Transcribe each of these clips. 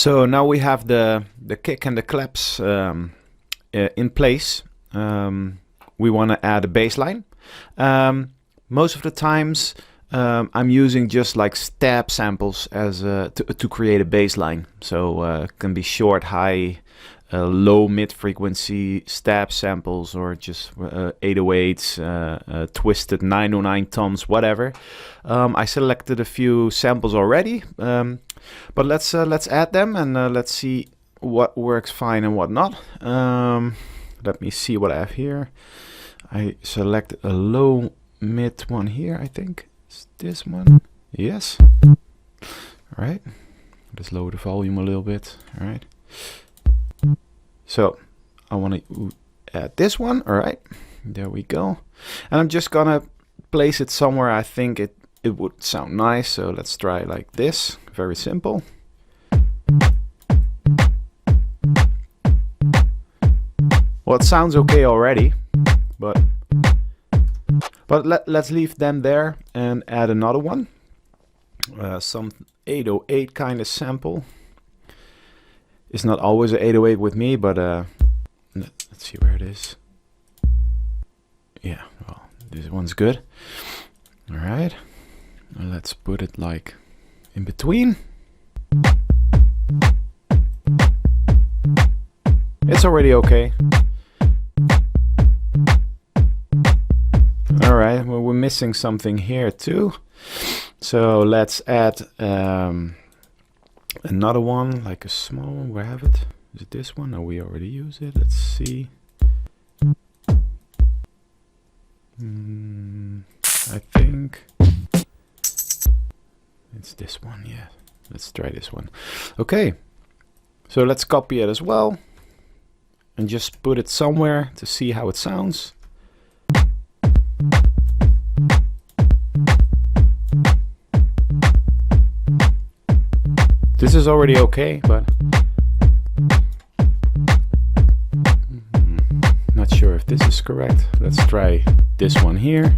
So now we have the kick and the claps in place. We want to add a bass line. Most of the times I'm using just like stab samples as to create a bass line. So it can be short, high, low, mid frequency stab samples, or just 808s, twisted 909 toms, whatever. I selected a few samples already, but let's add them and let's see what works fine and what not. Let me see what I have here. I selected a low mid one here. I think it's this one. Yes. All right. Let's lower the volume a little bit. All right. So I want to add this one. All right, there we go. And I'm just gonna place it somewhere I think it would sound nice. So let's try like this. Very simple. Well, it sounds okay already, but let's leave them there and add another one. Some 808 kind of sample. It's not always an 808 with me, but let's see where it is. Yeah, well, this one's good. All right, let's put it like in between. It's already okay. All right, well, we're missing something here too. So let's add another one, like a small one. Where have it? Is it this one? No, we already use it. Let's see. I think it's this one. Yeah, let's try this one. Okay, so let's copy it as well and just put it somewhere to see how it sounds. This is already okay, but not sure if this is correct. Let's try this one here.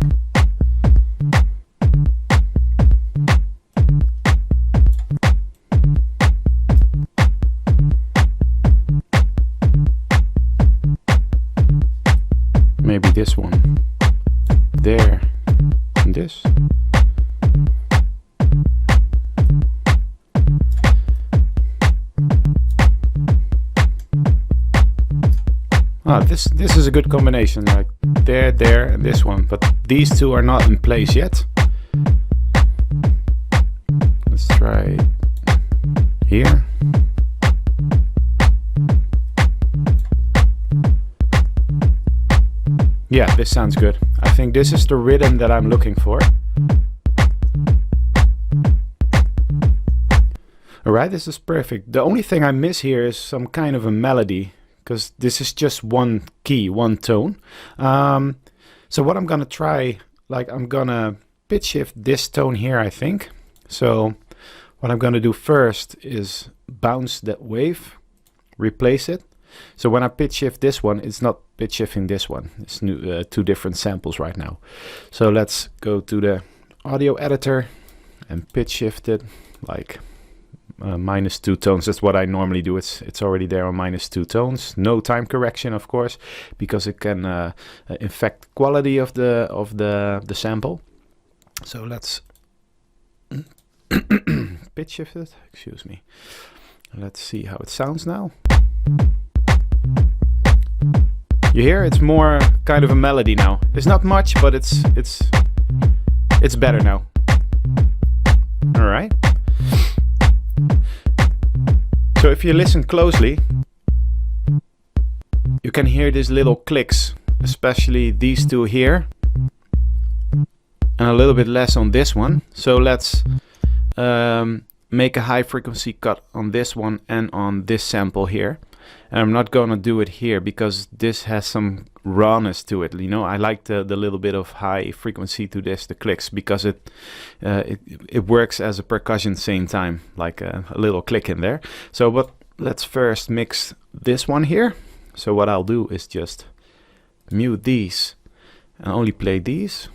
Maybe this one. There. And this. This is a good combination, like there, and this one, but these two are not in place yet. Let's try here. Yeah, this sounds good. I think this is the rhythm that I'm looking for. Alright, this is perfect. The only thing I miss here is some kind of a melody, because this is just one key, one tone. So what I'm gonna try, like I'm gonna pitch shift this tone here, I think. So what I'm gonna do first is bounce that wave, replace it. So when I pitch shift this one, it's not pitch shifting this one. It's two different samples right now. So let's go to the audio editor and pitch shift it like -2 tones. That's what I normally do. It's already there on -2 tones. No time correction, of course, because it can affect quality of the sample. So let's pitch shift it. Excuse me. Let's see how it sounds now. You hear? It's more kind of a melody now. It's not much, but it's better now. All right. So if you listen closely, you can hear these little clicks, especially these two here, and a little bit less on this one. So let's make a high frequency cut on this one and on this sample here. And I'm not gonna do it here because this has some rawness to it. You know, I like the little bit of high frequency to this, the clicks, because it works as a percussion same time, like a little click in there. So, but let's first mix this one here. So what I'll do is just mute these and only play these.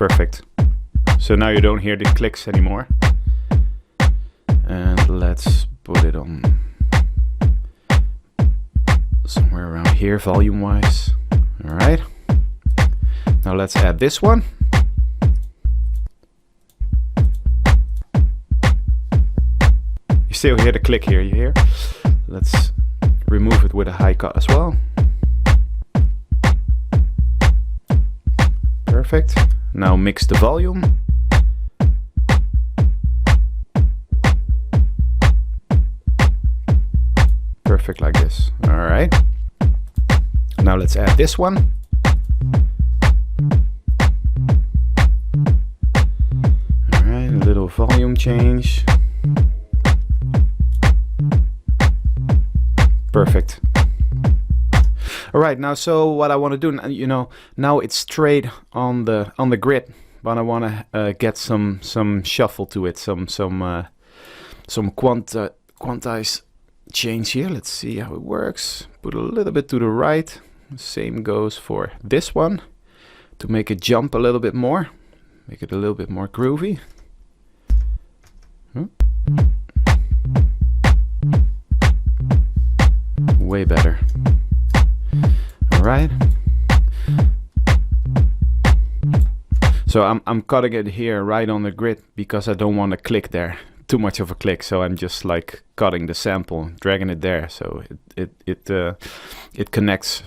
Perfect. So now you don't hear the clicks anymore. And let's put it on somewhere around here, volume-wise. All right. Now let's add this one. You still hear the click here, you hear? Let's remove it with a high cut as well. Perfect. Now mix the volume. Perfect, like this. All right. Now let's add this one. All right, a little volume change. Perfect. All right, now so what I want to do, you know, now it's straight on the grid, but I want to get some shuffle to it, some quantize change here. Let's see how it works. Put a little bit to the right. Same goes for this one to make it jump a little bit more, make it a little bit more groovy. Way better. All right. So I'm cutting it here right on the grid because I don't want to click there, too much of a click. So I'm just like cutting the sample, dragging it there, so it connects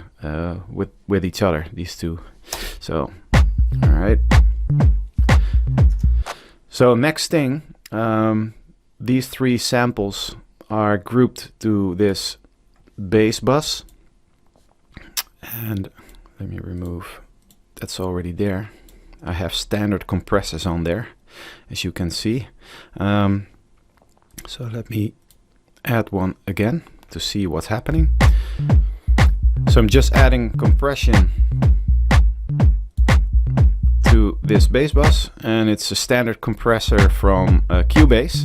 with each other, these two. So all right. So next thing, these three samples are grouped to this bass bus, and let me remove, that's already there. I have standard compressors on there, as you can see. So let me add one again to see what's happening. So I'm just adding compression to this bass bus, and it's a standard compressor from Cubase,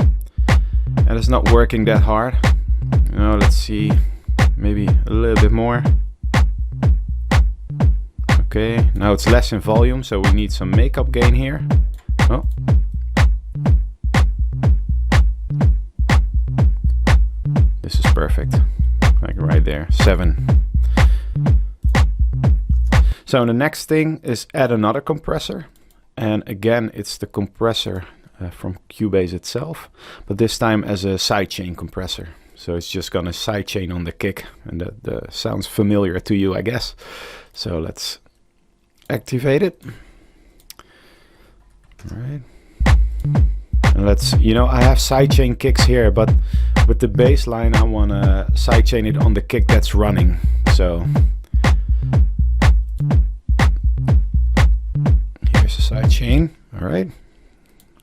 and it's not working that hard. Now let's see, maybe a little bit more. Okay, now it's less in volume, so we need some makeup gain here. Oh. This is perfect, like right there, 7. So the next thing is add another compressor, and again it's the compressor from Cubase itself, but this time as a sidechain compressor. So it's just gonna sidechain on the kick, and that sounds familiar to you, I guess. So let's activate it. All right. And let's, you know, I have sidechain kicks here, but with the bass line I wanna sidechain it on the kick that's running. So here's a sidechain. All right.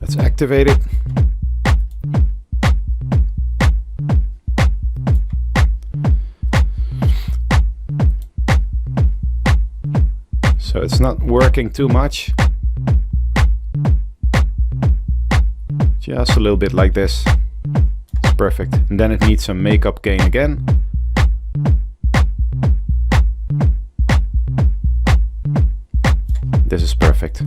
Let's activate it. So it's not working too much. Just a little bit like this. It's perfect. And then it needs some makeup gain again. This is perfect.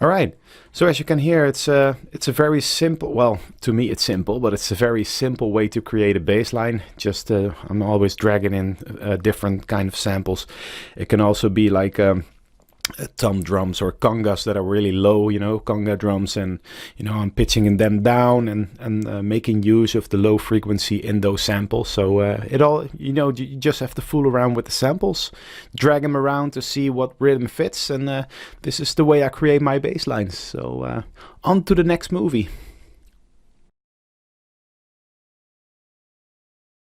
All right. So as you can hear, it's a very simple, well, to me it's simple, but it's a very simple way to create a bass line. Just I'm always dragging in different kind of samples. It can also be like tom drums or congas that are really low, you know, conga drums, and you know, I'm pitching them down and making use of the low frequency in those samples. So it all, you know, you just have to fool around with the samples, drag them around to see what rhythm fits, and this is the way I create my bass lines. So on to the next movie.